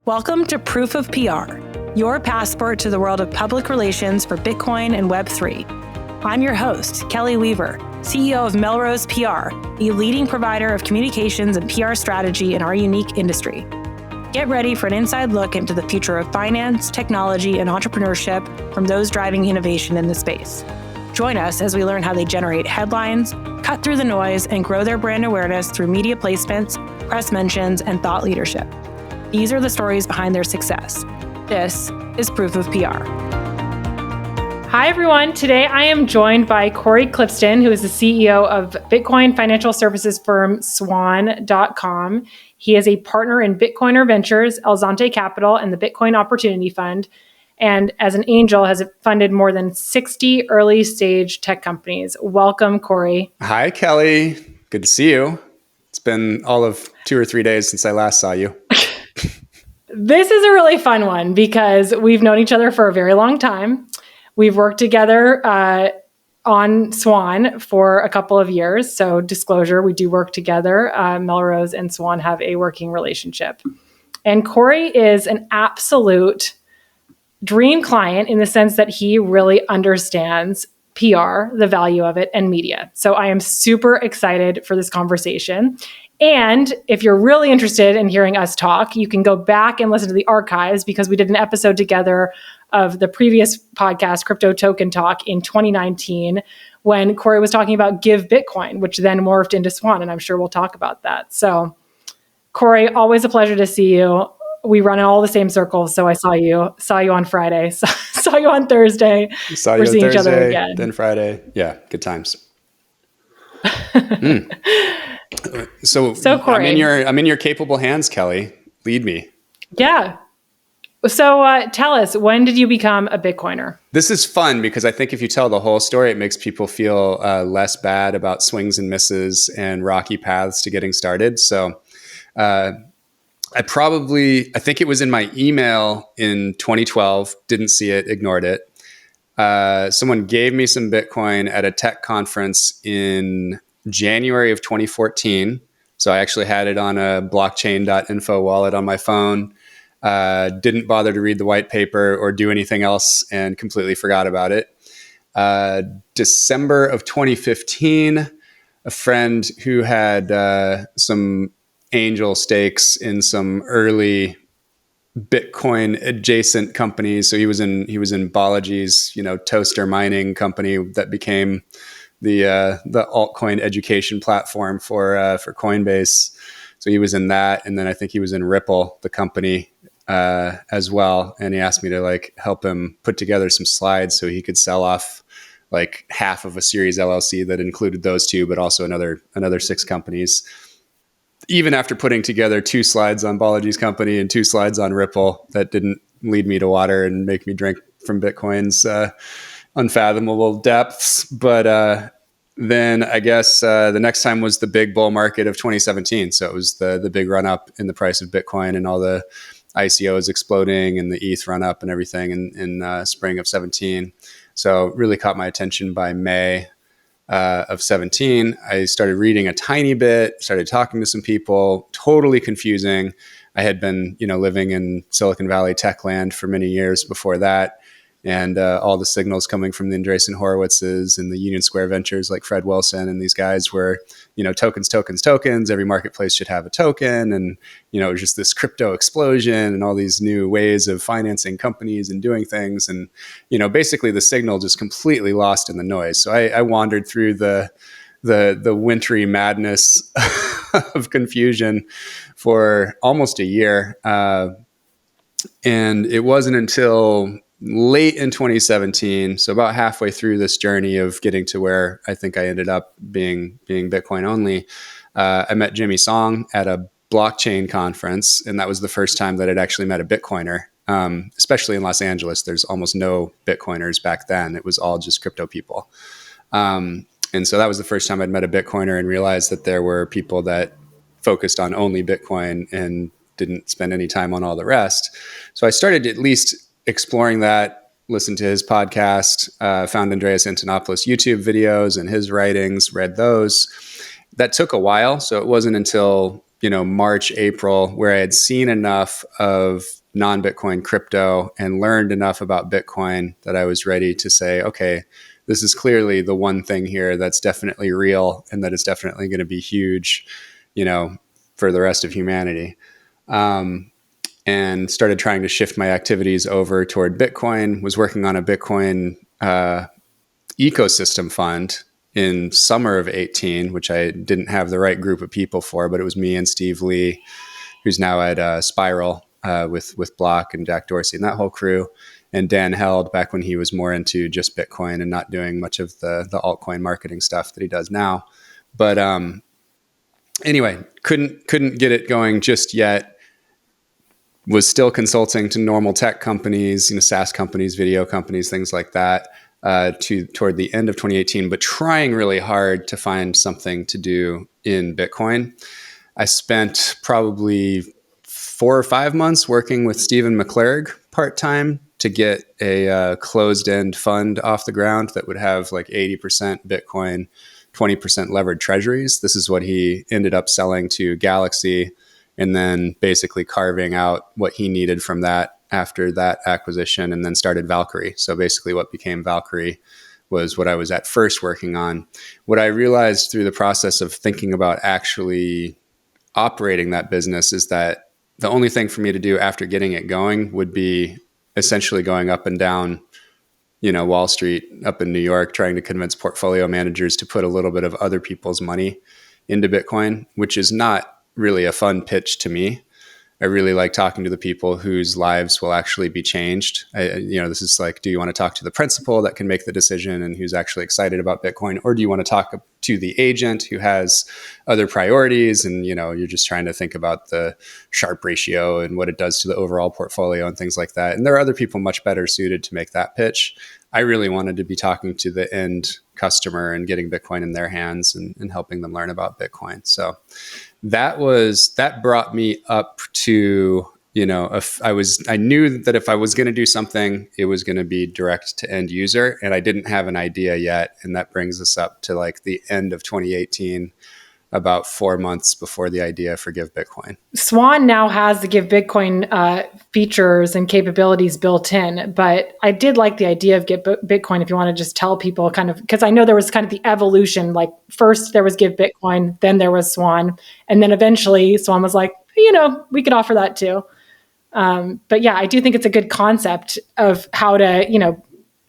Welcome to Proof of PR, your passport to the world of public relations for Bitcoin and Web3. I'm your host, Kelley Weaver, CEO of Melrose PR, a leading provider of communications and PR strategy in our unique industry. Get ready for an inside look into the future of finance, technology, and entrepreneurship from those driving innovation in the space. Join us as we learn how they generate headlines, cut through the noise, and grow their brand awareness through media placements, press mentions, and thought leadership. These are the stories behind their success. This is Proof of PR. Hi, everyone. Today, I am joined by Cory Klippsten, who is the CEO of Bitcoin financial services firm Swan.com. He is a partner in Bitcoiner Ventures, Elzante Capital, and the Bitcoin Opportunity Fund. And as an angel, has funded more than 60 early stage tech companies. Welcome, Cory. Hi, Kelley. Good to see you. It's been all of 2 or 3 days since I last saw you. This is a really fun one because we've known each other for a very long time. We've worked together on Swan for a couple of years. So disclosure, we do work together. Melrose and Swan have a working relationship. And Cory is an absolute dream client in the sense that he really understands PR, the value of it, and media. So I am super excited for this conversation. And if you're really interested in hearing us talk, you can go back and listen to the archives because we did an episode together of the previous podcast, Crypto Token Talk, in 2019, when Cory was talking about Give Bitcoin, which then morphed into Swan. And I'm sure we'll talk about that. So Cory, always a pleasure to see you. We run in all the same circles. So I saw you on Friday, saw you on Thursday. Saw you We're on seeing Thursday, each other again. then Friday. Yeah, good times. So Cory, I'm in your capable hands, Kelley. Lead me. Yeah. So tell us, when did you become a Bitcoiner? This is fun because I think if you tell the whole story, it makes people feel less bad about swings and misses and rocky paths to getting started. So I think it was in my email in 2012, didn't see it, ignored it. Someone gave me some Bitcoin at a tech conference in January of 2014. So I actually had it on a blockchain.info wallet on my phone. Didn't bother to read the white paper or do anything else and completely forgot about it. December of 2015, a friend who had some angel stakes in some early Bitcoin adjacent companies. So he was in Balaji's, toaster mining company that became the altcoin education platform for Coinbase. So he was in that, and then I think he was in Ripple, the company, as well. And he asked me to help him put together some slides so he could sell off half of a Series LLC that included those two, but also another 6 companies. Even after putting together 2 slides on Balaji's company and 2 slides on Ripple, that didn't lead me to water and make me drink from Bitcoin's unfathomable depths. But then I guess the next time was the big bull market of 2017. So it was the big run up in the price of Bitcoin and all the ICOs exploding and the ETH run up and everything in spring of 17. So really caught my attention by May of 17. I started reading a tiny bit, started talking to some people, totally confusing. I had been, living in Silicon Valley tech land for many years before that. And all the signals coming from the Andreessen Horowitzes and the Union Square Ventures like Fred Wilson and these guys were, tokens. Every marketplace should have a token. And, it was just this crypto explosion and all these new ways of financing companies and doing things. And, basically the signal just completely lost in the noise. So I wandered through the wintry madness of confusion for almost a year. And it wasn't until late in 2017, so about halfway through this journey of getting to where I think I ended up being Bitcoin only, I met Jimmy Song at a blockchain conference, and that was the first time that I'd actually met a Bitcoiner. Especially in Los Angeles, there's almost no Bitcoiners back then. It was all just crypto people. And so that was the first time I'd met a Bitcoiner and realized that there were people that focused on only Bitcoin and didn't spend any time on all the rest. So I started at least exploring that, listened to his podcast, found Andreas Antonopoulos' YouTube videos and his writings, read those. That took a while. So it wasn't until March, April, where I had seen enough of non-Bitcoin crypto and learned enough about Bitcoin that I was ready to say, okay, this is clearly the one thing here that's definitely real and that is definitely going to be huge, for the rest of humanity. And started trying to shift my activities over toward Bitcoin, was working on a Bitcoin ecosystem fund in summer of 18, which I didn't have the right group of people for, but it was me and Steve Lee, who's now at Spiral with Block and Jack Dorsey and that whole crew, and Dan Held back when he was more into just Bitcoin and not doing much of the altcoin marketing stuff that he does now. But anyway, couldn't get it going just yet. Was still consulting to normal tech companies, SaaS companies, video companies, things like that, toward the end of 2018, but trying really hard to find something to do in Bitcoin. I spent probably 4 or 5 months working with Stephen McClurg part-time to get a closed-end fund off the ground that would have like 80% Bitcoin, 20% levered treasuries. This is what he ended up selling to Galaxy, and then basically carving out what he needed from that after that acquisition, and then started Valkyrie. So basically what became Valkyrie was what I was at first working on. What I realized through the process of thinking about actually operating that business is that the only thing for me to do after getting it going would be essentially going up and down, Wall Street up in New York, trying to convince portfolio managers to put a little bit of other people's money into Bitcoin, which is not really a fun pitch to me. I really like talking to the people whose lives will actually be changed. This is like, do you want to talk to the principal that can make the decision and who's actually excited about Bitcoin? Or do you want to talk to the agent who has other priorities and, you're just trying to think about the Sharpe ratio and what it does to the overall portfolio and things like that. And there are other people much better suited to make that pitch. I really wanted to be talking to the end customer and getting Bitcoin in their hands and helping them learn about Bitcoin. So that brought me up to, I knew that if I was going to do something, it was going to be direct to end user, and I didn't have an idea yet. And that brings us up to like the end of 2018, about 4 months before the idea for Give Bitcoin. Swan now has the Give Bitcoin features and capabilities built in, but I did like the idea of Give Bitcoin. If you want to just tell people kind of, because I know there was kind of the evolution, like first there was Give Bitcoin, then there was Swan, and then eventually Swan was like, we could offer that too. But yeah, I do think it's a good concept of how to,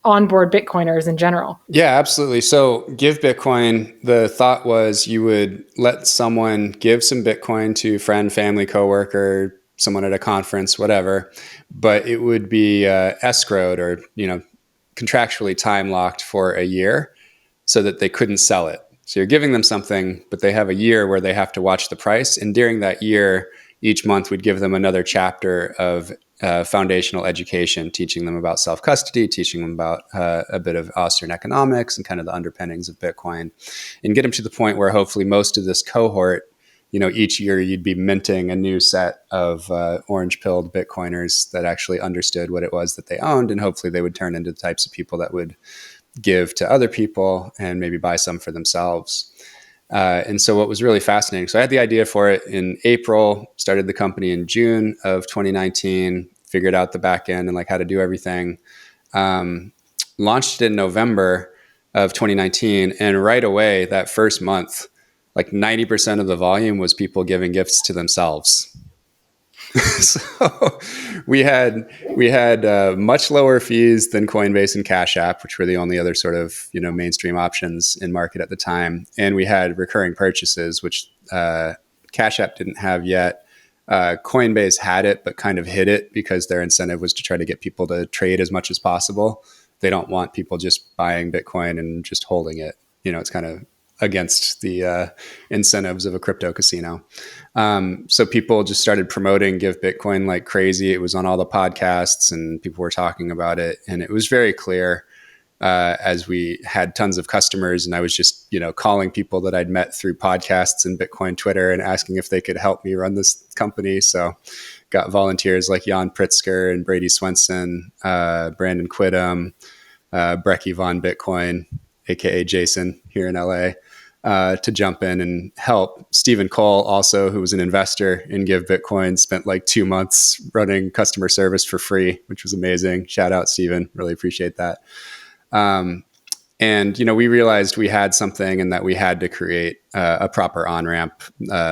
onboard Bitcoiners in general. Yeah, absolutely. So Give Bitcoin, the thought was you would let someone give some Bitcoin to friend, family, coworker, someone at a conference, whatever, but it would be escrowed or, contractually time locked for a year so that they couldn't sell it. So you're giving them something, but they have a year where they have to watch the price. And during that year, each month we'd give them another chapter of foundational education, teaching them about self-custody, teaching them about a bit of Austrian economics and kind of the underpinnings of Bitcoin, and get them to the point where hopefully most of this cohort, each year you'd be minting a new set of orange-pilled Bitcoiners that actually understood what it was that they owned, and hopefully they would turn into the types of people that would give to other people and maybe buy some for themselves. And so what was really fascinating, so I had the idea for it in April, started the company in June of 2019, figured out the back end and like how to do everything, launched it in November of 2019. And right away, that first month, like 90% of the volume was people giving gifts to themselves. So we had much lower fees than Coinbase and Cash App, which were the only other sort of mainstream options in market at the time, and we had recurring purchases, which Cash App didn't have yet. Coinbase had it, but kind of hid it because their incentive was to try to get people to trade as much as possible. They don't want people just buying Bitcoin and just holding it. It's kind of against the incentives of a crypto casino. So people just started promoting Give Bitcoin like crazy. It was on all the podcasts and people were talking about it. And it was very clear as we had tons of customers, and I was just, calling people that I'd met through podcasts and Bitcoin Twitter and asking if they could help me run this company. So got volunteers like Jan Pritzker and Brady Swenson, Brandon Quidham, Brecky Von Bitcoin, aka Jason here in LA. to jump in and help. Stephen Cole, also, who was an investor in Give Bitcoin, spent like 2 months running customer service for free, which was amazing. Shout out, Stephen. Really appreciate that. And, we realized we had something and that we had to create a proper on-ramp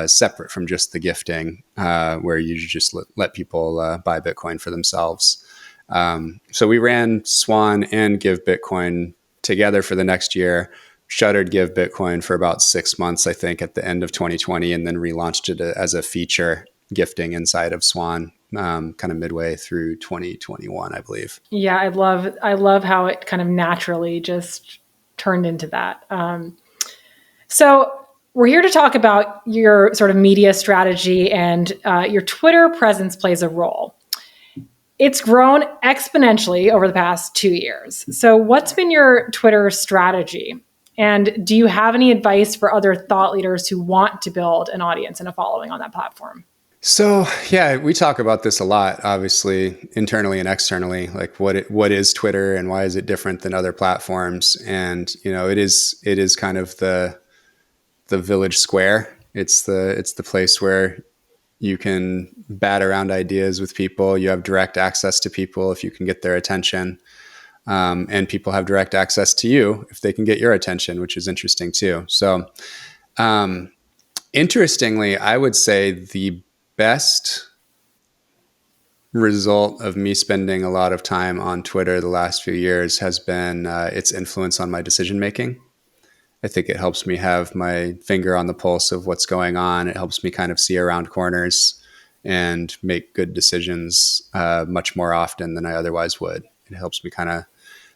separate from just the gifting, where you just let people buy Bitcoin for themselves. So we ran Swan and Give Bitcoin together for the next year, shuttered Give Bitcoin for about 6 months, I think, at the end of 2020, and then relaunched it as a feature gifting inside of Swan, kind of midway through 2021, I believe. Yeah, I love how it kind of naturally just turned into that. So we're here to talk about your sort of media strategy, and your Twitter presence plays a role. It's grown exponentially over the past 2 years. So what's been your Twitter strategy? And do you have any advice for other thought leaders who want to build an audience and a following on that platform? So, yeah, we talk about this a lot, obviously, internally and externally, like what is Twitter and why is it different than other platforms? And, it is kind of the village square. It's the place where you can bat around ideas with people. You have direct access to people if you can get their attention. And people have direct access to you if they can get your attention, which is interesting too. So, interestingly, I would say the best result of me spending a lot of time on Twitter the last few years has been its influence on my decision making. I think it helps me have my finger on the pulse of what's going on. It helps me kind of see around corners and make good decisions much more often than I otherwise would. It helps me kind of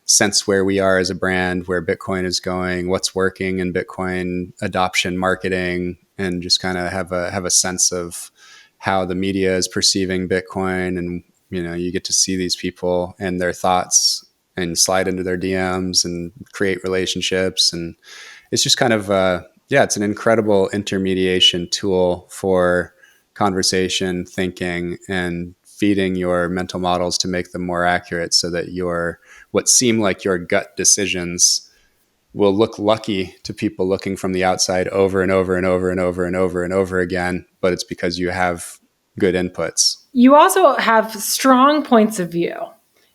sense where we are as a brand, where Bitcoin is going, what's working in Bitcoin adoption marketing, and just kind of have a sense of how the media is perceiving Bitcoin. And, you get to see these people and their thoughts and slide into their DMs and create relationships. And it's just kind of, it's an incredible intermediation tool for conversation, thinking, and feeding your mental models to make them more accurate so that what seem like your gut decisions will look lucky to people looking from the outside over and over and over and over and over and over again. But it's because you have good inputs. You also have strong points of view.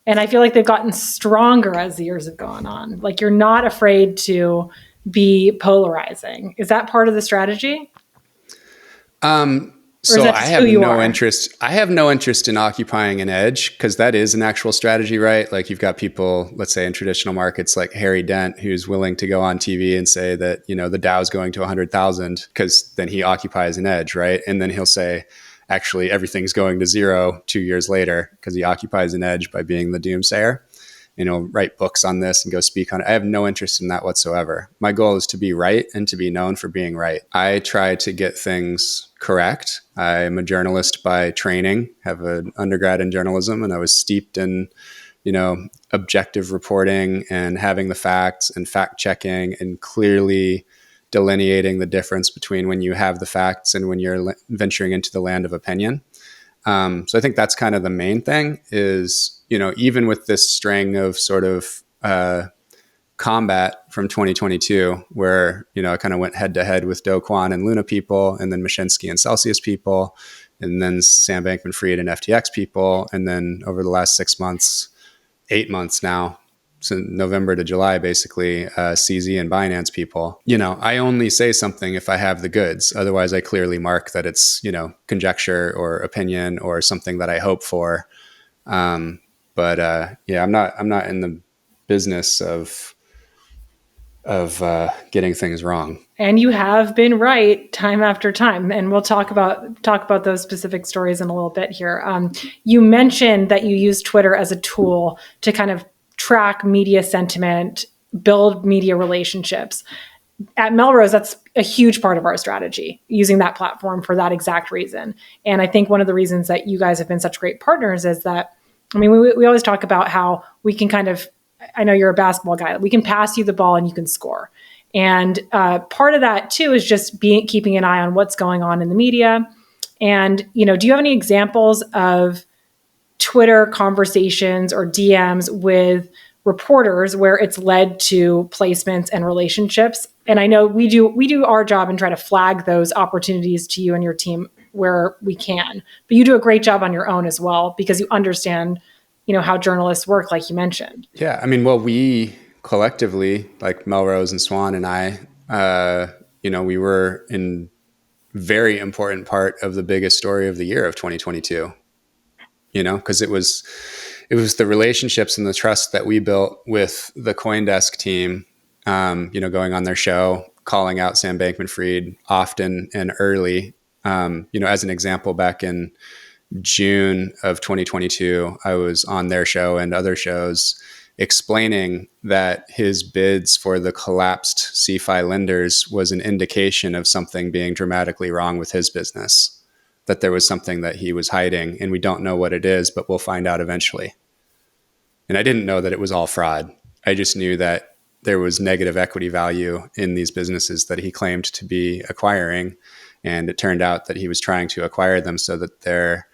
And I feel like they've gotten stronger as the years have gone on. Like, you're not afraid to be polarizing. Is that part of the strategy? So I have no interest. I have no interest in occupying an edge, because that is an actual strategy, right? Like, you've got people, let's say in traditional markets, like Harry Dent, who's willing to go on TV and say that, the Dow's going to 100,000, because then he occupies an edge, right? And then he'll say, actually, everything's going to zero 2 years later, because he occupies an edge by being the doomsayer. Write books on this and go speak on it. I have no interest in that whatsoever. My goal is to be right and to be known for being right. I try to get things correct. I'm a journalist by training, have an undergrad in journalism, and I was steeped in, objective reporting and having the facts and fact checking and clearly delineating the difference between when you have the facts and when you're venturing into the land of opinion. So I think that's kind of the main thing is, even with this string of sort of combat from 2022, where, I kind of went head to head with Do Kwon and Luna people, and then Mashinsky and Celsius people, and then Sam Bankman-Fried and FTX people. And then over the last 6 months, 8 months now, so November to July, basically, CZ and Binance people. I only say something if I have the goods. Otherwise, I clearly mark that it's, conjecture or opinion or something that I hope for. I'm not in the business of getting things wrong. And you have been right time after time. And we'll talk about those specific stories in a little bit here. You mentioned that you use Twitter as a tool to kind of track media sentiment, build media relationships. At Melrose, that's a huge part of our strategy, using that platform for that exact reason. And I think one of the reasons that you guys have been such great partners is that, we always talk about how we can kind of, I know you're a basketball guy, we can pass you the ball and you can score. And part of that too is just keeping an eye on what's going on in the media. And, do you have any examples of Twitter conversations or DMs with reporters where it's led to placements and relationships. And I know we do our job and try to flag those opportunities to you and your team where we can. But you do a great job on your own as well, because you understand, how journalists work, like you mentioned. Yeah. I mean, well, we collectively, like Melrose and Swan and I, we were in very important part of the biggest story of the year of 2022, because it was the relationships and the trust that we built with the CoinDesk team, going on their show, calling out Sam Bankman-Fried often and early. As an example, back in June of 2022, I was on their show and other shows explaining that his bids for the collapsed CeFi lenders was an indication of something being dramatically wrong with his business, that there was something that he was hiding, and we don't know what it is, but we'll find out eventually. And I didn't know that it was all fraud. I just knew that there was negative equity value in these businesses that he claimed to be acquiring. And it turned out that he was trying to acquire them so that their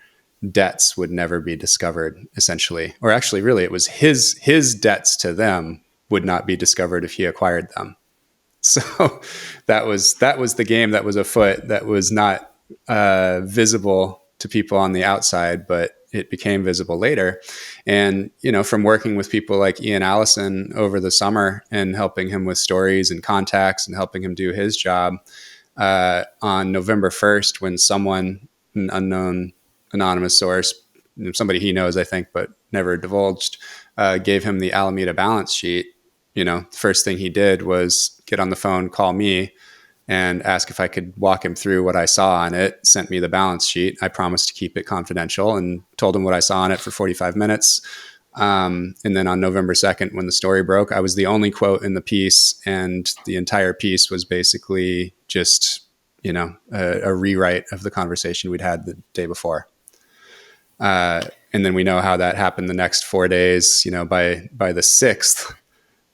debts would never be discovered, essentially. Or actually, really, it was his debts to them would not be discovered if he acquired them. So that was the game that was afoot, that was not visible to people on the outside, but it became visible later. And, from working with people like Ian Allison over the summer and helping him with stories and contacts and helping him do his job, on November 1st, when someone, an unknown anonymous source, somebody he knows, I think, but never divulged, gave him the Alameda balance sheet, the first thing he did was get on the phone, call me, and ask if I could walk him through what I saw on it, sent me the balance sheet. I promised to keep it confidential and told him what I saw on it for 45 minutes. And then on November 2nd, when the story broke, I was the only quote in the piece, and the entire piece was basically just, a rewrite of the conversation we'd had the day before. And then we know how that happened the next 4 days. By the 6th,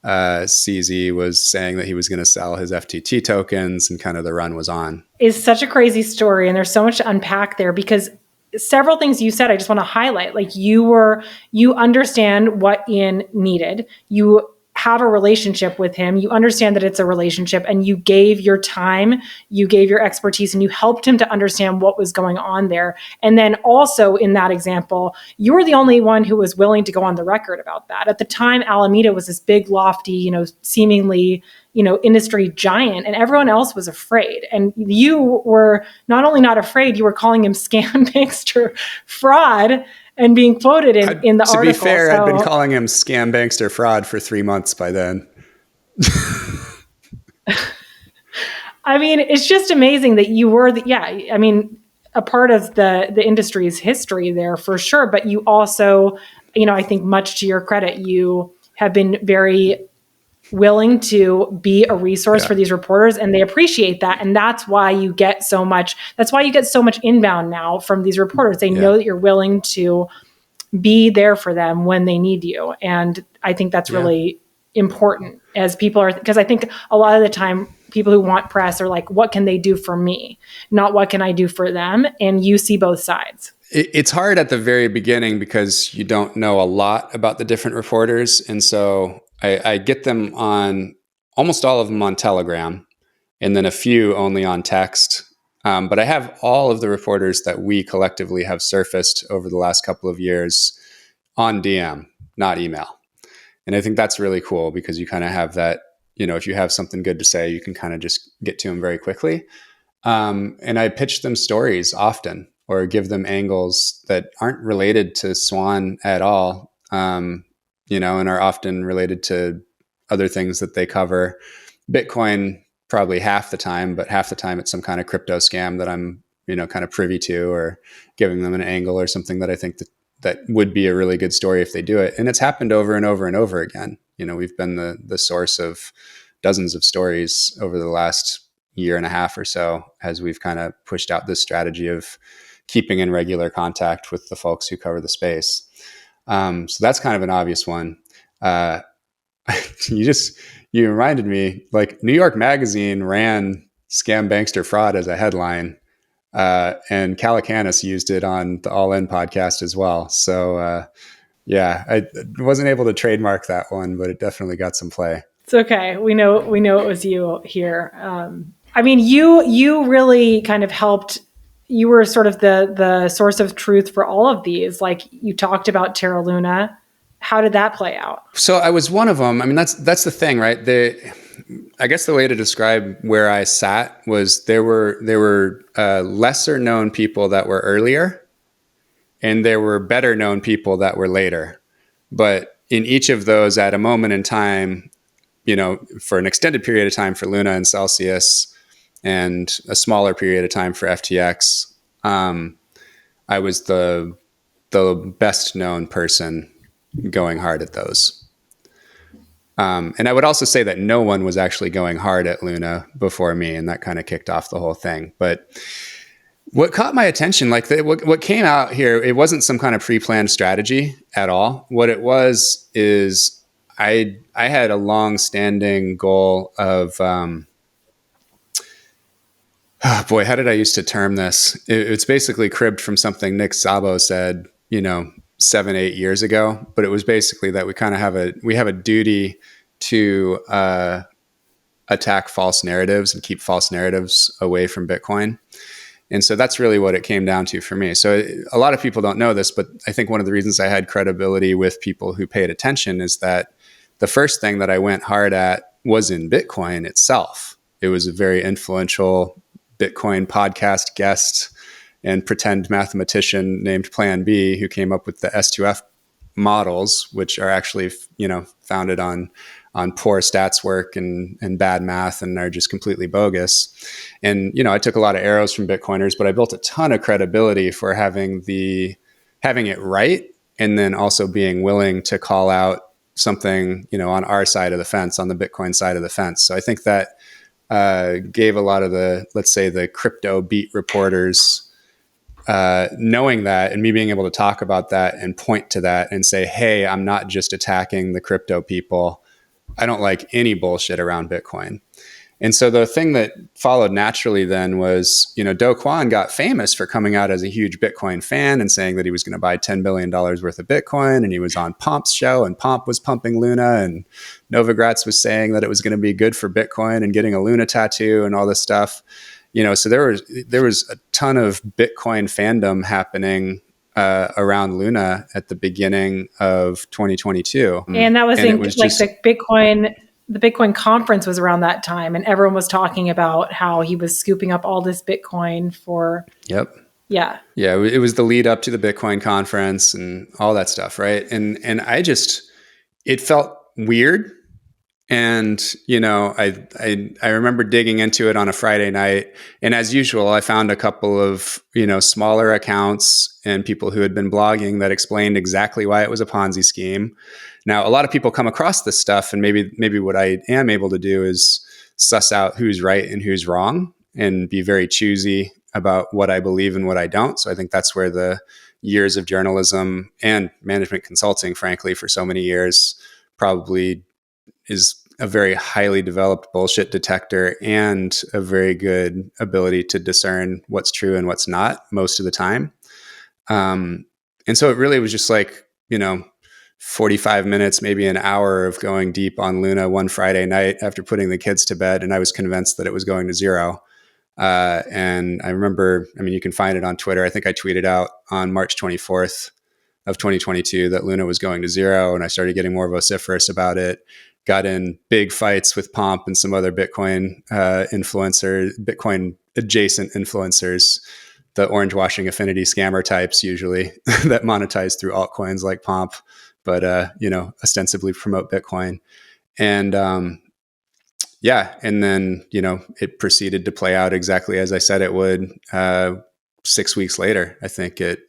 CZ was saying that he was going to sell his FTT tokens, and kind of the run was on. It's such a crazy story, and there's so much to unpack there, because several things you said, I just want to highlight. Like, you understand what Ian needed. You have a relationship with him. You understand that it's a relationship, and you gave your time, you gave your expertise, and you helped him to understand what was going on there. And then also in that example, you were the only one who was willing to go on the record about that. At the time, Alameda was this big, lofty, seemingly, industry giant, and everyone else was afraid. And you were not only not afraid, you were calling him scam, bankster, fraud, and being quoted in the article. To be fair, I'd been calling him scam, bankster, fraud for 3 months by then. I mean, it's just amazing that you were, a part of the industry's history there for sure. But you also, I think much to your credit, you have been very willing to be a resource for these reporters, and they appreciate that. And that's why you get so much inbound now from these reporters. They know that you're willing to be there for them when they need you. And I think that's really important, as people are, because I think a lot of the time people who want press are like, what can they do for me? Not what can I do for them? And you see both sides. It's hard at the very beginning because you don't know a lot about the different reporters. And so I get them on, almost all of them on Telegram, and then a few only on text. But I have all of the reporters that we collectively have surfaced over the last couple of years on DM, not email. And I think that's really cool, because you kind of have that, if you have something good to say, you can kind of just get to them very quickly. And I pitch them stories often, or give them angles that aren't related to Swan at all, and are often related to other things that they cover. Bitcoin probably half the time, but half the time it's some kind of crypto scam that I'm, kind of privy to, or giving them an angle or something that I think that would be a really good story if they do it. And it's happened over and over and over again. We've been the source of dozens of stories over the last year and a half or so, as we've kind of pushed out this strategy of keeping in regular contact with the folks who cover the space. So that's kind of an obvious one. You reminded me, like, New York Magazine ran "Scam, Bankster, Fraud" as a headline, and Calacanis used it on the All In podcast as well. So, Yeah, I wasn't able to trademark that one, but it definitely got some play. It's okay. We know it was you here. I mean, you really kind of helped. You were sort of the source of truth for all of these. Like, you talked about Terra Luna. How did that play out? So I was one of them. I mean, that's the thing, right? I guess the way to describe where I sat was there were lesser known people that were earlier, and there were better known people that were later. But in each of those, at a moment in time, for an extended period of time for Luna and Celsius, and a smaller period of time for FTX, I was the best known person going hard at those. And I would also say that no one was actually going hard at Luna before me, and that kind of kicked off the whole thing. But what caught my attention, what came out here, it wasn't some kind of pre-planned strategy at all. What it was is I had a long-standing goal of, how did I used to term this? It's basically cribbed from something Nick Szabo said, 7-8 years ago. But it was basically that we kind of have a duty to attack false narratives and keep false narratives away from Bitcoin. And so that's really what it came down to for me. So a lot of people don't know this, but I think one of the reasons I had credibility with people who paid attention is that the first thing that I went hard at was in Bitcoin itself. It was a very influential Bitcoin podcast guest and pretend mathematician named Plan B who came up with the S2F models, which are actually, founded on poor stats work and bad math and are just completely bogus. And, I took a lot of arrows from Bitcoiners, but I built a ton of credibility for having it right. And then also being willing to call out something, on our side of the fence, on the Bitcoin side of the fence. So I think that gave a lot of the crypto beat reporters, knowing that and me being able to talk about that and point to that and say, hey, I'm not just attacking the crypto people. I don't like any bullshit around Bitcoin. And so the thing that followed naturally then was, Do Kwon got famous for coming out as a huge Bitcoin fan and saying that he was going to buy $10 billion worth of Bitcoin. And he was on Pomp's show, and Pomp was pumping Luna, and Novogratz was saying that it was going to be good for Bitcoin and getting a Luna tattoo and all this stuff. So there was a ton of Bitcoin fandom happening around Luna at the beginning of 2022. And that was the Bitcoin conference was around that time, and everyone was talking about how he was scooping up all this Bitcoin for. Yep. Yeah. Yeah. It was the lead up to the Bitcoin conference and all that stuff. Right. And it felt weird. And, I remember digging into it on a Friday night. And as usual, I found a couple of, smaller accounts and people who had been blogging that explained exactly why it was a Ponzi scheme. Now, a lot of people come across this stuff, and maybe what I am able to do is suss out who's right and who's wrong and be very choosy about what I believe and what I don't. So I think that's where the years of journalism and management consulting, frankly, for so many years, probably is a very highly developed bullshit detector and a very good ability to discern what's true and what's not most of the time. And so it really was just 45 minutes, maybe an hour of going deep on Luna one Friday night after putting the kids to bed. And I was convinced that it was going to zero. And I remember, you can find it on Twitter. I think I tweeted out on March 24th of 2022 that Luna was going to zero. And I started getting more vociferous about it. Got in big fights with Pomp and some other Bitcoin Bitcoin adjacent influencers, the orange washing affinity scammer types usually that monetize through altcoins like Pomp, but ostensibly promote Bitcoin. And and then it proceeded to play out exactly as I said it would. 6 weeks later, I think it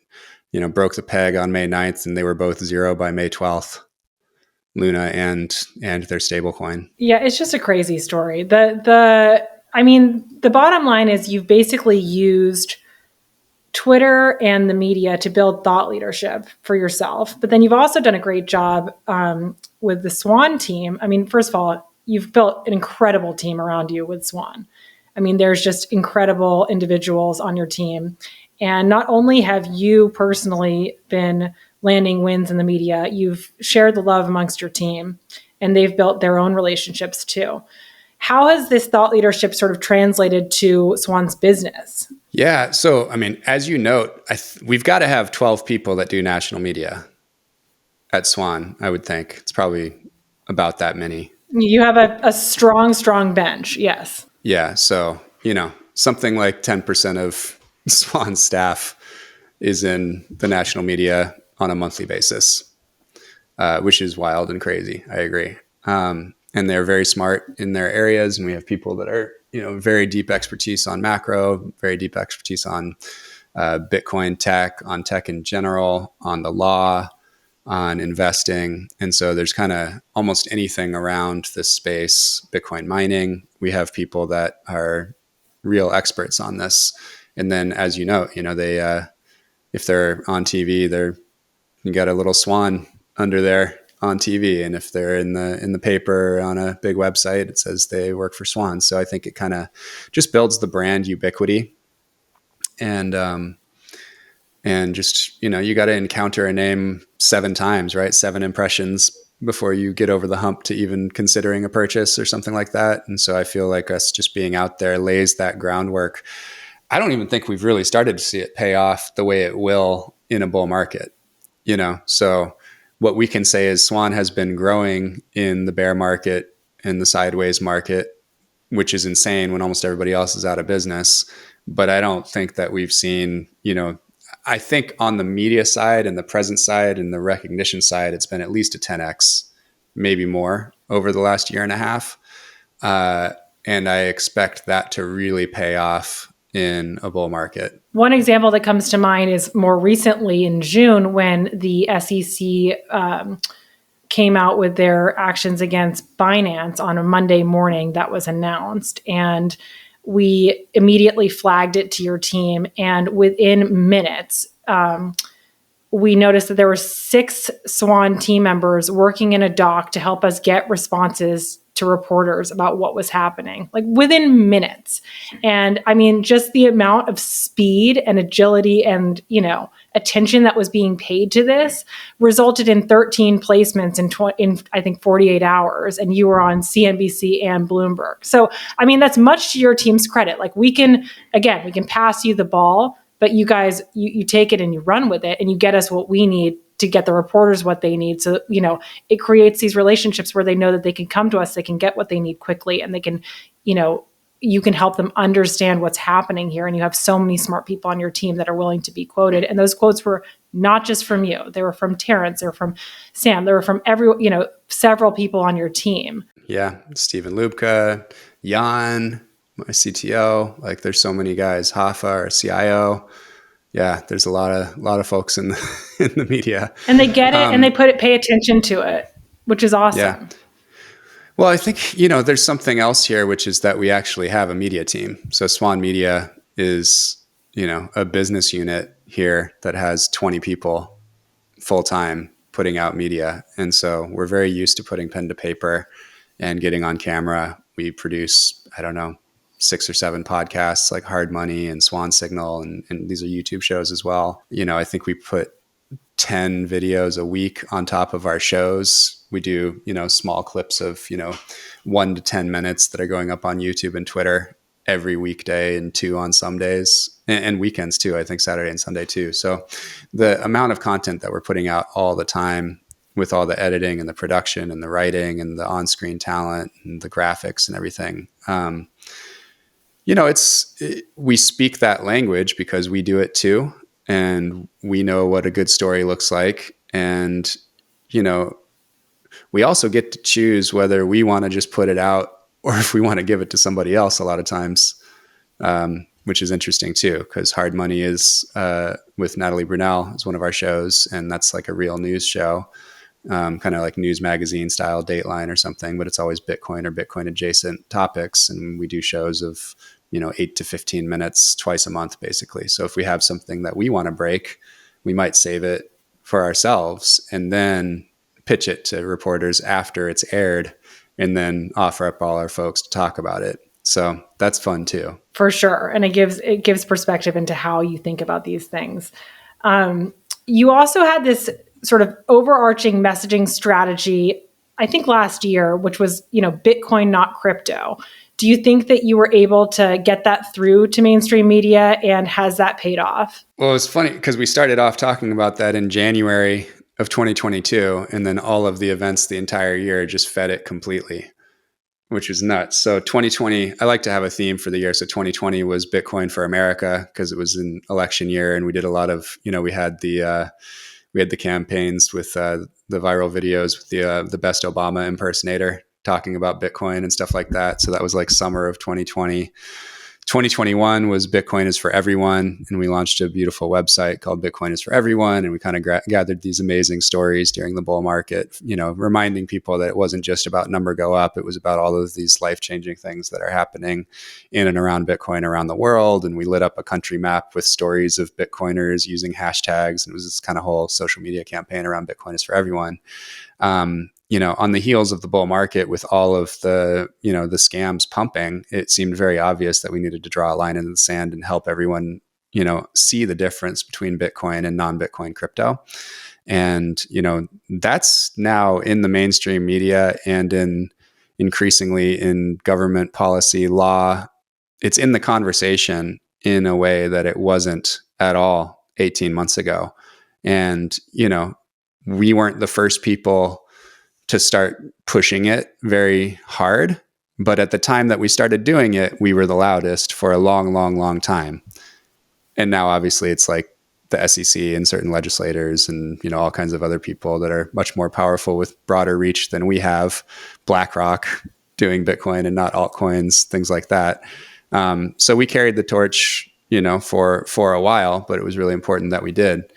broke the peg on May 9th, and they were both zero by May 12th. Luna and their stablecoin. Yeah, it's just a crazy story. The bottom line is you've basically used Twitter and the media to build thought leadership for yourself, but then you've also done a great job with the Swan team. First of all, you've built an incredible team around you with Swan. There's just incredible individuals on your team. And not only have you personally been landing wins in the media. You've shared the love amongst your team, and they've built their own relationships too. How has this thought leadership sort of translated to Swan's business? Yeah. So, I mean, as you note, we've got to have 12 people that do national media at Swan, I would think. It's probably about that many. You have a strong bench. Yes. Yeah. So, something like 10% of Swan's staff is in the national media on a monthly basis, which is wild and crazy. I agree. And they're very smart in their areas. And we have people that are, very deep expertise on macro, very deep expertise on Bitcoin tech, on tech in general, on the law, on investing. And so there's kind of almost anything around this space, Bitcoin mining. We have people that are real experts on this. And then, as they, if they're on TV, you got a little swan under there on TV. And if they're in the paper on a big website, it says they work for Swan. So I think it kind of just builds the brand ubiquity. And just, you got to encounter a name 7 times, right? 7 impressions before you get over the hump to even considering a purchase or something like that. And so I feel like us just being out there lays that groundwork. I don't even think we've really started to see it pay off the way it will in a bull market, So what we can say is Swan has been growing in the bear market and the sideways market, which is insane when almost everybody else is out of business. But I don't think that we've seen, I think on the media side and the presence side and the recognition side, it's been at least a 10x, maybe more over the last year and a half. And I expect that to really pay off in a bull market. One example that comes to mind is more recently in June when the SEC came out with their actions against Binance on a Monday morning that was announced. And we immediately flagged it to your team. And within minutes, we noticed that there were 6 Swan team members working in a dock to help us get responses to reporters about what was happening, like within minutes. And I mean, just the amount of speed and agility and, attention that was being paid to this resulted in 13 placements in I think 48 hours. And you were on CNBC and Bloomberg. So, I mean, that's much to your team's credit. Like we can pass you the ball, but you guys, you take it and you run with it and you get us what we need to get the reporters what they need. So, it creates these relationships where they know that they can come to us, they can get what they need quickly, and they can, you can help them understand what's happening here. And you have so many smart people on your team that are willing to be quoted. And those quotes were not just from you. They were from Terrence, they were from Sam, they were from several people on your team. Yeah. Stephen Lubka, Jan, my CTO, like there's so many guys, Hafa, our CIO. Yeah, there's a lot of folks in the media, and they get it, and they pay attention to it, which is awesome. Yeah. Well, I think there's something else here, which is that we actually have a media team. So Swan Media is a business unit here that has 20 people full time putting out media, and so we're very used to putting pen to paper and getting on camera. We produce 6 or 7 podcasts like Hard Money and Swan Signal, and these are YouTube shows as well. I think we put 10 videos a week on top of our shows. We do, small clips of, 1 to 10 minutes that are going up on YouTube and Twitter every weekday, and 2 on some days and weekends too. I think Saturday and Sunday too. So the amount of content that we're putting out all the time, with all the editing and the production and the writing and the on-screen talent and the graphics and everything, we speak that language because we do it too. And we know what a good story looks like. And, we also get to choose whether we want to just put it out or if we want to give it to somebody else a lot of times, which is interesting too, because Hard Money is with Natalie Brunell is one of our shows. And that's like a real news show, kind of like news magazine style Dateline or something, but it's always Bitcoin or Bitcoin adjacent topics. And we do shows of 8 to 15 minutes twice a month, basically. So if we have something that we want to break, we might save it for ourselves and then pitch it to reporters after it's aired, and then offer up all our folks to talk about it. So that's fun too. For sure. And it gives perspective into how you think about these things. You also had this sort of overarching messaging strategy, I think last year, which was, Bitcoin, not crypto. Do you think that you were able to get that through to mainstream media, and has that paid off? Well, it's funny because we started off talking about that in January of 2022, and then all of the events the entire year just fed it completely, which is nuts. So 2020, I like to have a theme for the year. So 2020 was Bitcoin for America because it was an election year, and we did a lot of, we had the campaigns with the viral videos with the best Obama impersonator talking about Bitcoin and stuff like that. So that was like summer of 2020. 2021 was Bitcoin is for everyone. And we launched a beautiful website called Bitcoin is for everyone. And we kind of gathered these amazing stories during the bull market, reminding people that it wasn't just about number go up. It was about all of these life-changing things that are happening in and around Bitcoin around the world. And we lit up a country map with stories of Bitcoiners using hashtags. And it was this kind of whole social media campaign around Bitcoin is for everyone. On the heels of the bull market with all of the scams pumping, it seemed very obvious that we needed to draw a line in the sand and help everyone, see the difference between Bitcoin and non-Bitcoin crypto. And, that's now in the mainstream media and increasingly in government policy law. It's in the conversation in a way that it wasn't at all 18 months ago. And, we weren't the first people to start pushing it very hard. But at the time that we started doing it, we were the loudest for a long, long, long time. And now obviously it's like the SEC and certain legislators and, all kinds of other people that are much more powerful with broader reach than we have. BlackRock doing Bitcoin and not altcoins, things like that. So we carried the torch, for a while, but it was really important that we did.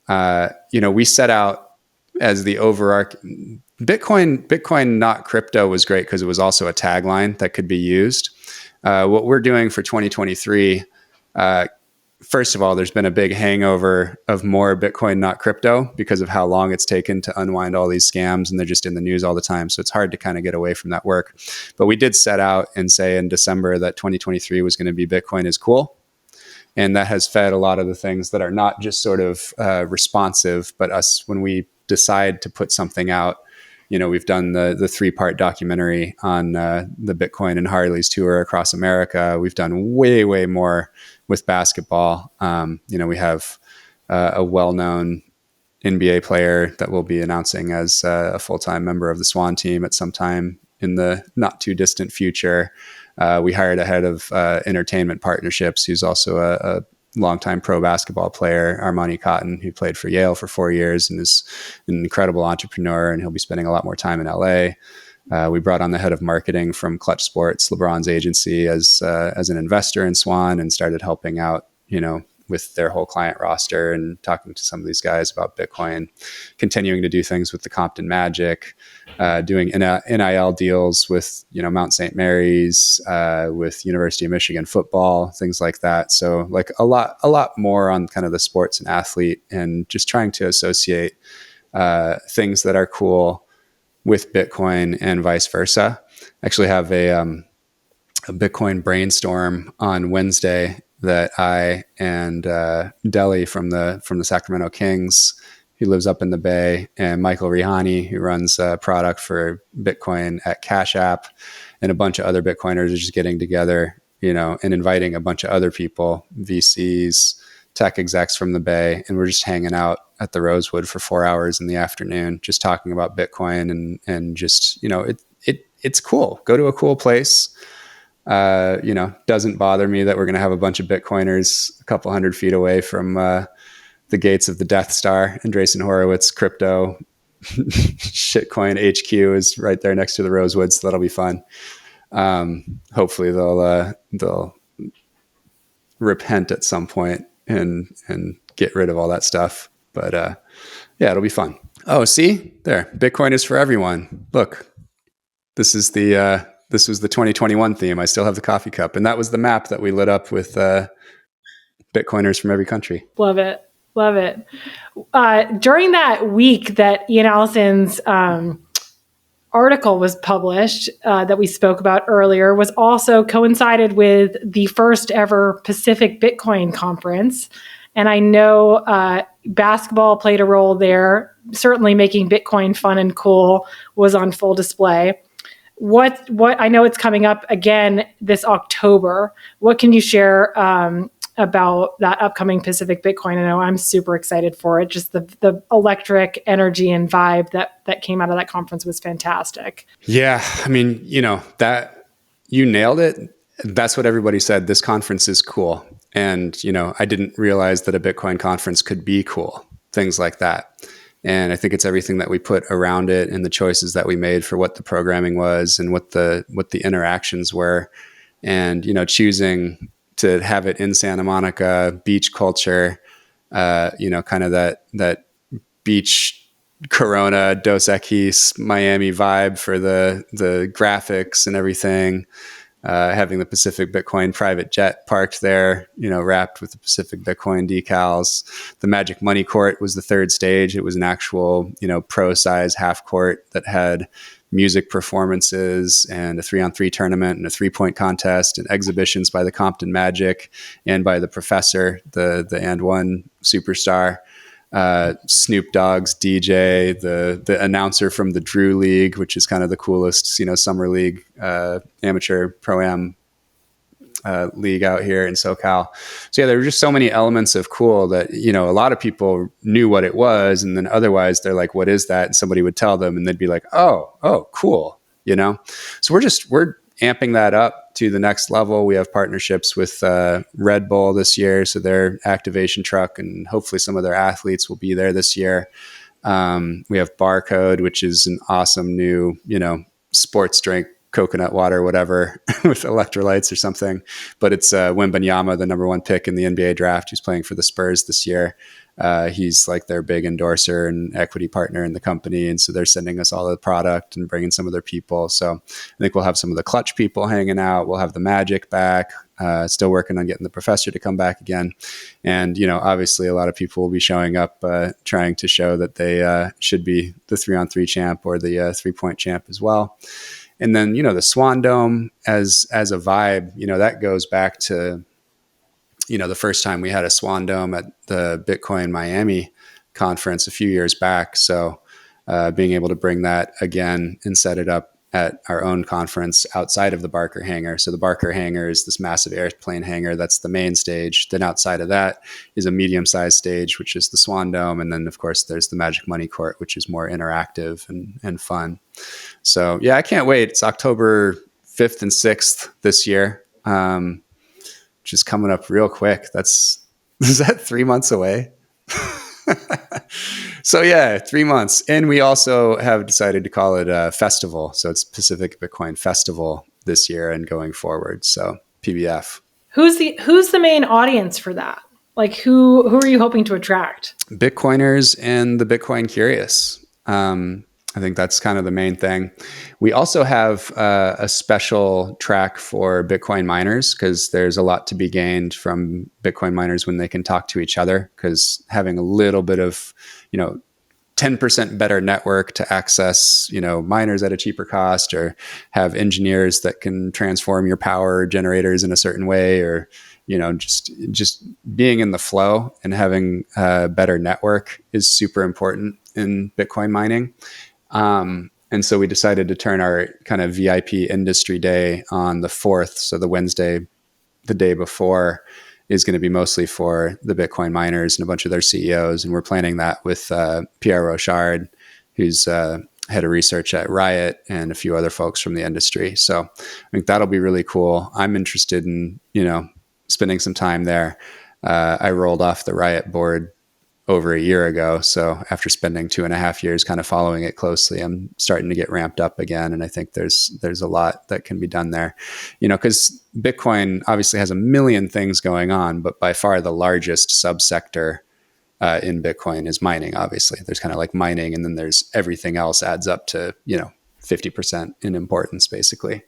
We set out as the overarching Bitcoin, not crypto was great because it was also a tagline that could be used. What we're doing for 2023, first of all, there's been a big hangover of more Bitcoin, not crypto because of how long it's taken to unwind all these scams, and they're just in the news all the time. So it's hard to kind of get away from that work. But we did set out and say in December that 2023 was going to be Bitcoin is cool. And that has fed a lot of the things that are not just sort of responsive, but us when we decide to put something out. We've done the 3-part documentary on the Bitcoin and Harley's tour across America. We've done way, way more with basketball. We have a well-known NBA player that we'll be announcing as a full-time member of the Swan team at some time in the not too distant future. We hired a head of entertainment partnerships who's also a longtime pro basketball player, Armani Cotton, who played for Yale for 4 years and is an incredible entrepreneur, and he'll be spending a lot more time in LA. We brought on the head of marketing from Clutch Sports, LeBron's agency, as an investor in Swan, and started helping out, with their whole client roster and talking to some of these guys about Bitcoin, continuing to do things with the Compton Magic, doing NIL deals with, Mount St. Mary's, with University of Michigan football, things like that. So like a lot more on kind of the sports and athlete, and just trying to associate things that are cool with Bitcoin and vice versa. I actually have a Bitcoin brainstorm on Wednesday that I and Deli from the Sacramento Kings, he lives up in the Bay, and Michael Rihani, who runs a product for Bitcoin at Cash App, and a bunch of other Bitcoiners are just getting together, and inviting a bunch of other people, VCs, tech execs from the Bay, and we're just hanging out at the Rosewood for 4 hours in the afternoon, just talking about Bitcoin and just, it's cool. Go to a cool place. Doesn't bother me that we're going to have a bunch of Bitcoiners a couple 100 feet away from the gates of the Death Star. Andreessen Horowitz crypto shitcoin HQ is right there next to the Rosewood, so that'll be fun. Hopefully they'll repent at some point and get rid of all that stuff. But yeah, it'll be fun. Oh, see there, Bitcoin is for everyone. Look, this was the 2021 theme. I still have the coffee cup, and that was the map that we lit up with Bitcoiners from every country. Love it. Love it. During that week that Ian Allison's article was published that we spoke about earlier was also coincided with the first ever Pacific Bitcoin conference. And I know basketball played a role there. certainly making Bitcoin fun and cool was on full display. What I know it's coming up again this October. What can you share about that upcoming Pacific Bitcoin? I know I'm super excited for it. Just the electric energy and vibe that came out of that conference was fantastic. Yeah, I mean, that you nailed it. That's what everybody said. This conference is cool. And, I didn't realize that a Bitcoin conference could be cool. Things like that. And I think it's everything that we put around it and the choices that we made for what the programming was and what the interactions were. And, choosing to have it in Santa Monica, beach culture, kind of that beach Corona, Dos Equis, Miami vibe for the graphics and everything. Having the Pacific Bitcoin private jet parked there, wrapped with the Pacific Bitcoin decals. The Magic Money Court was the third stage. It was an actual, pro size half court that had music performances and a 3-on-3 tournament and a 3-point contest and exhibitions by the Compton Magic and by the Professor, the And One superstar. Snoop Dogg's DJ, the announcer from the Drew League, which is kind of the coolest, summer league, amateur pro-am league out here in SoCal. So yeah, there were just so many elements of cool that, a lot of people knew what it was. And then otherwise they're like, what is that? And somebody would tell them and they'd be like, oh, cool. So we're amping that up to the next level. We have partnerships with Red Bull this year, so their activation truck, and hopefully some of their athletes will be there this year. We have Barcode, which is an awesome new, sports drink, coconut water, whatever, with electrolytes or something. But it's Wembanyama, the number 1 pick in the NBA draft, who's playing for the Spurs this year. He's like their big endorser and equity partner in the company. And so they're sending us all the product and bringing some of their people. So I think we'll have some of the Clutch people hanging out. We'll have the Magic back, still working on getting the Professor to come back again. And, obviously a lot of people will be showing up, trying to show that they should be the 3-on-3 champ or the 3-point champ as well. And then, the Swan Dome as a vibe, that goes back to, the first time we had a Swan Dome at the Bitcoin Miami conference a few years back. So being able to bring that again and set it up at our own conference outside of the Barker hangar. So the Barker hangar is this massive airplane hangar. That's the main stage. Then outside of that is a medium-sized stage, which is the Swan Dome. And then, of course, there's the Magic Money Court, which is more interactive and fun. So, yeah, I can't wait. It's October 5th and 6th this year, which is coming up real quick. Is that 3 months away? So yeah, 3 months. And we also have decided to call it a festival. So it's Pacific Bitcoin Festival this year and going forward. So PBF. Who's the main audience for that? Like who are you hoping to attract? Bitcoiners and the Bitcoin curious. I think that's kind of the main thing. We also have a special track for Bitcoin miners because there's a lot to be gained from Bitcoin miners when they can talk to each other, because having a little bit of, 10% better network to access, miners at a cheaper cost, or have engineers that can transform your power generators in a certain way, or, just being in the flow and having a better network is super important in Bitcoin mining. And so we decided to turn our kind of VIP industry day on the 4th. So the Wednesday, the day before, is going to be mostly for the Bitcoin miners and a bunch of their CEOs. And we're planning that with Pierre Rochard, who's head of research at Riot, and a few other folks from the industry. So I think that'll be really cool. I'm interested in, spending some time there. I rolled off the Riot board over a year ago. So after spending 2.5 years kind of following it closely, I'm starting to get ramped up again. And I think there's a lot that can be done there, because Bitcoin obviously has a million things going on, but by far the largest subsector in Bitcoin is mining. Obviously there's kind of like mining, and then there's everything else adds up to, 50% in importance, basically.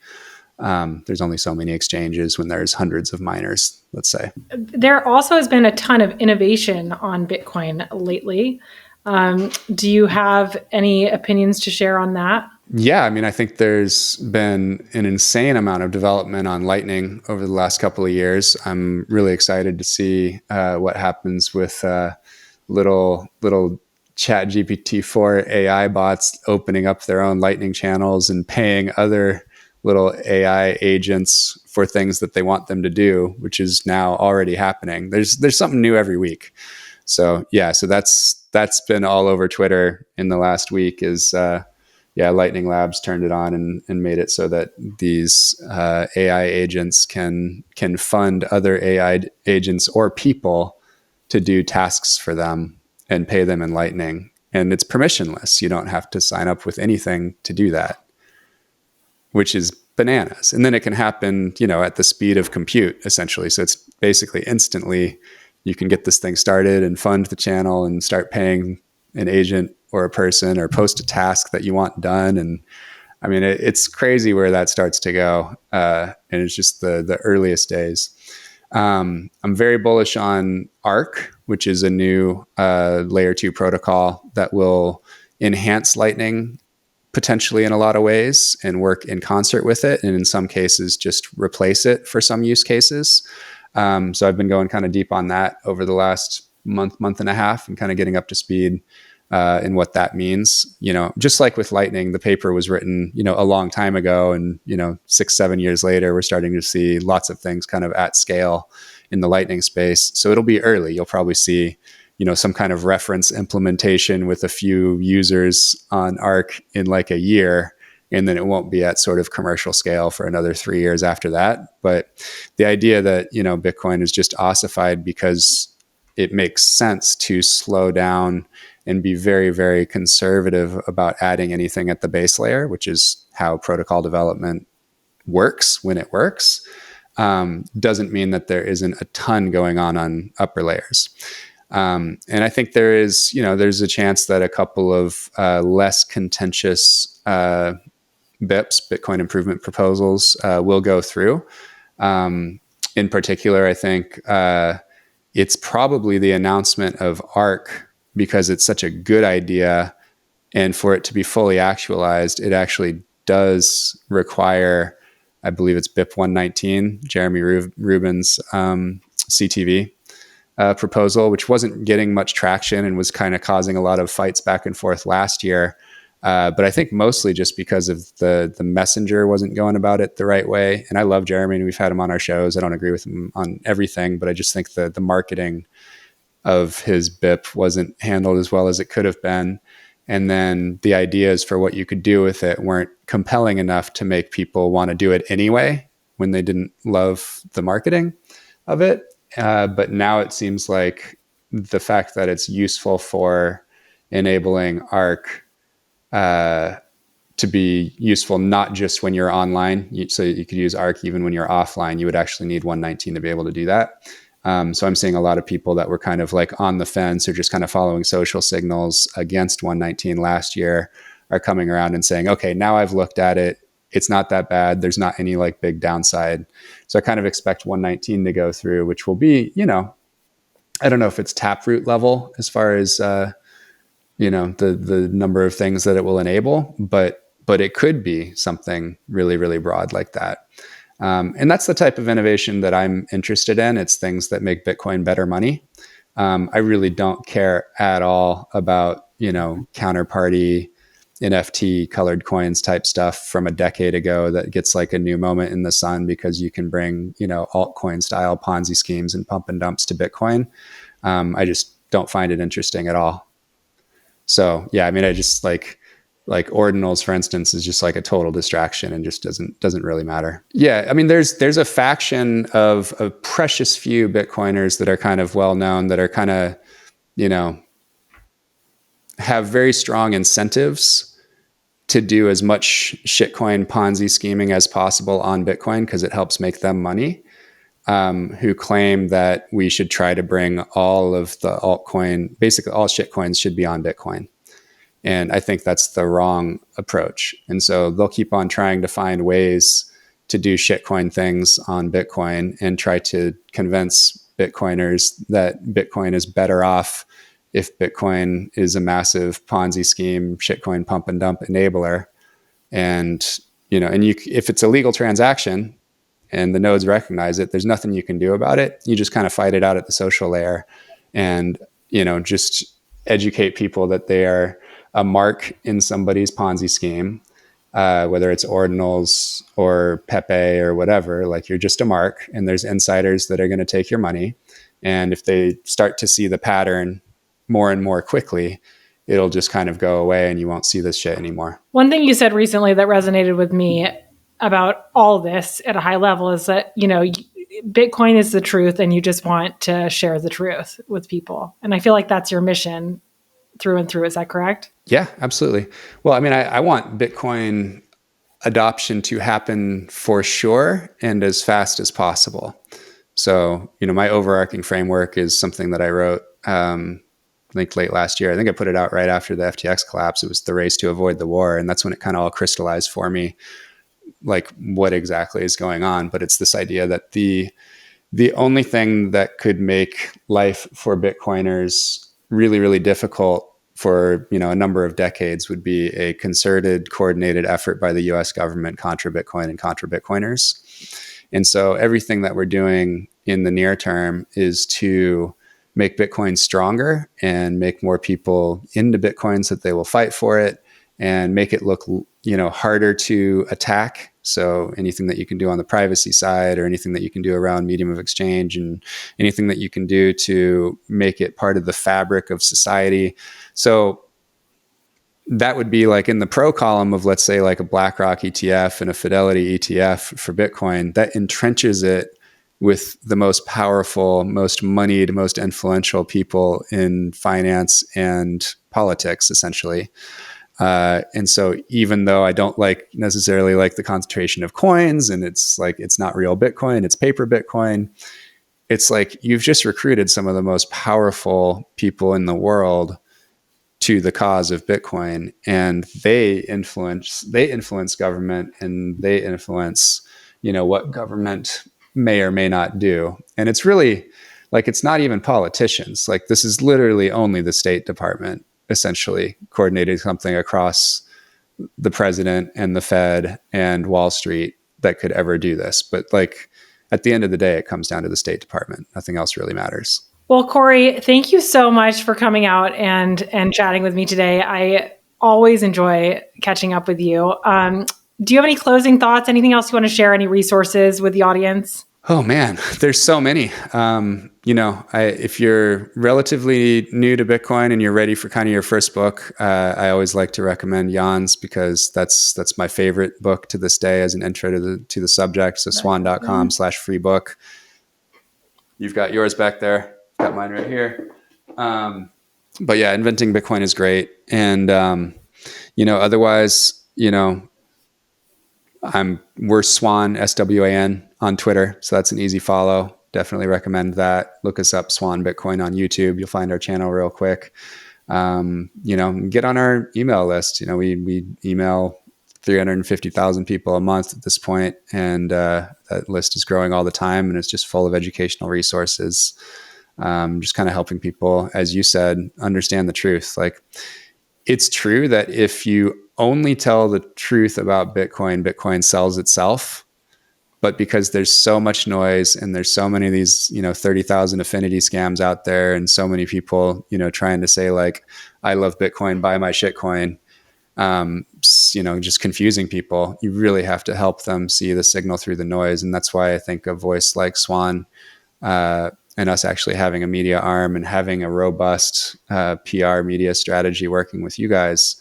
There's only so many exchanges when there's hundreds of miners, let's say. There also has been a ton of innovation on Bitcoin lately. Do you have any opinions to share on that? Yeah, I think there's been an insane amount of development on Lightning over the last couple of years. I'm really excited to see what happens with little ChatGPT-4 AI bots opening up their own Lightning channels and paying other little AI agents for things that they want them to do, which is now already happening. There's something new every week. So yeah, so that's been all over Twitter in the last week. Is Lightning Labs turned it on and made it so that these AI agents can fund other AI agents or people to do tasks for them and pay them in Lightning. And it's permissionless. You don't have to sign up with anything to do that, which is bananas. And then it can happen, at the speed of compute, essentially. So it's basically instantly you can get this thing started and fund the channel and start paying an agent or a person or post a task that you want done. And I mean, it's crazy where that starts to go. And it's just the earliest days. I'm very bullish on Arc, which is a new layer 2 protocol that will enhance Lightning potentially in a lot of ways and work in concert with it. And in some cases, just replace it for some use cases. So I've been going kind of deep on that over the last month and a half and kind of getting up to speed in what that means. Just like with Lightning, the paper was written, a long time ago. And, 6-7 years later, we're starting to see lots of things kind of at scale in the Lightning space. So it'll be early. You'll probably see, some kind of reference implementation with a few users on Arc in like a year. And then it won't be at sort of commercial scale for another 3 years after that. But the idea that, Bitcoin is just ossified because it makes sense to slow down and be very, very conservative about adding anything at the base layer, which is how protocol development works when it works, doesn't mean that there isn't a ton going on upper layers. And I think there's a chance that a couple of less contentious BIPs, Bitcoin improvement proposals, will go through. In particular, I think it's probably the announcement of Arc, because it's such a good idea. And for it to be fully actualized, it actually does require, I believe it's BIP 119, Jeremy Rubin's CTV proposal, which wasn't getting much traction and was kind of causing a lot of fights back and forth last year. But I think mostly just because of the messenger wasn't going about it the right way. And I love Jeremy and we've had him on our shows. I don't agree with him on everything, but I just think the marketing of his BIP wasn't handled as well as it could have been. And then the ideas for what you could do with it weren't compelling enough to make people want to do it anyway when they didn't love the marketing of it. But now it seems like the fact that it's useful for enabling Arc to be useful not just when you're online, so you could use Arc even when you're offline. You would actually need 119 to be able to do that. So I'm seeing a lot of people that were kind of like on the fence or just kind of following social signals against 119 last year are coming around and saying, okay, now I've looked at it. It's not that bad. There's not any like big downside. So I kind of expect 119 to go through, which will be, I don't know if it's taproot level as far as, the number of things that it will enable, but it could be something really, really broad like that. And that's the type of innovation that I'm interested in. It's things that make Bitcoin better money. I really don't care at all about, counterparty NFT colored coins type stuff from a decade ago that gets like a new moment in the sun because you can bring, altcoin style Ponzi schemes and pump and dumps to Bitcoin. I just don't find it interesting at all. So yeah, I mean, I just like ordinals, for instance, is just like a total distraction and just doesn't really matter. Yeah, I mean, there's a faction of a precious few Bitcoiners that are kind of well known that are kind of, have very strong incentives to do as much shitcoin Ponzi scheming as possible on Bitcoin because it helps make them money. Who claim that we should try to bring all of the altcoin, basically all shitcoins should be on Bitcoin. And I think that's the wrong approach. And so they'll keep on trying to find ways to do shitcoin things on Bitcoin and try to convince Bitcoiners that Bitcoin is better off if Bitcoin is a massive Ponzi scheme, shitcoin pump and dump enabler. And, if it's a legal transaction and the nodes recognize it, there's nothing you can do about it. You just kind of fight it out at the social layer and, just educate people that they are a mark in somebody's Ponzi scheme, whether it's ordinals or Pepe or whatever. Like, you're just a mark, and there's insiders that are going to take your money. And if they start to see the pattern more and more quickly, it'll just kind of go away and you won't see this shit anymore. One thing you said recently that resonated with me about all this at a high level is that, Bitcoin is the truth and you just want to share the truth with people. And I feel like that's your mission through and through. Is that correct? Yeah, absolutely. Well, I mean, I want Bitcoin adoption to happen for sure and as fast as possible. So, my overarching framework is something that I wrote, I think late last year. I think I put it out right after the FTX collapse. It was the race to avoid the war. And that's when it kind of all crystallized for me, like what exactly is going on. But it's this idea that the only thing that could make life for Bitcoiners really, really difficult for, a number of decades would be a concerted, coordinated effort by the US government contra Bitcoin and contra Bitcoiners. And so everything that we're doing in the near term is to make Bitcoin stronger and make more people into Bitcoin so that they will fight for it, and make it look, harder to attack. So anything that you can do on the privacy side, or anything that you can do around medium of exchange, and anything that you can do to make it part of the fabric of society. So that would be like in the pro column of, let's say, like a BlackRock ETF and a Fidelity ETF for Bitcoin, that entrenches it with the most powerful, most moneyed, most influential people in finance and politics, essentially. And so even though I don't necessarily like the concentration of coins, and it's not real Bitcoin, it's paper Bitcoin, it's like you've just recruited some of the most powerful people in the world to the cause of Bitcoin, and they influence government, and they influence, what government may or may not do. And it's really it's not even politicians. Like, this is literally only the State Department essentially coordinating something across the president and the Fed and Wall Street that could ever do this. But at the end of the day, it comes down to the State Department. Nothing else really matters. Well, Cory, thank you so much for coming out and chatting with me today. I always enjoy catching up with you. Do you have any closing thoughts? Anything else you want to share? Any resources with the audience? Oh man, there's so many. If you're relatively new to Bitcoin and you're ready for kind of your first book, I always like to recommend Jan's, because that's my favorite book to this day as an intro to the subject. So swan.com/free book. You've got yours back there. Got mine right here. But yeah, Inventing Bitcoin is great. And, otherwise, we're Swan, SWAN on Twitter. So that's an easy follow. Definitely recommend that. Look us up, Swan Bitcoin on YouTube. You'll find our channel real quick. Get on our email list. We email 350,000 people a month at this point. And that list is growing all the time. And it's just full of educational resources. Just kind of helping people, as you said, understand the truth. It's true that if you only tell the truth about Bitcoin, Bitcoin sells itself. But because there's so much noise and there's so many of these, 30,000 affinity scams out there, and so many people, trying to say I love Bitcoin, buy my shitcoin, just confusing people, you really have to help them see the signal through the noise. And that's why I think a voice like Swan, and us actually having a media arm and having a robust PR media strategy working with you guys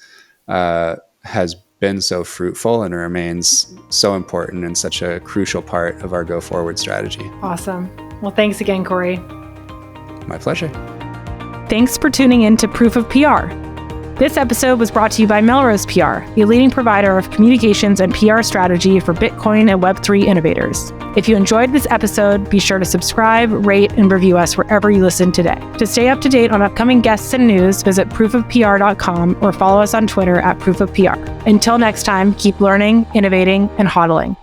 has been so fruitful and remains so important and such a crucial part of our go forward strategy. Awesome. Well, thanks again, Cory. My pleasure. Thanks for tuning in to Proof of PR. This episode was brought to you by Melrose PR, the leading provider of communications and PR strategy for Bitcoin and Web3 innovators. If you enjoyed this episode, be sure to subscribe, rate, and review us wherever you listen today. To stay up to date on upcoming guests and news, visit proofofpr.com or follow us on Twitter @proofofpr. Until next time, keep learning, innovating, and hodling.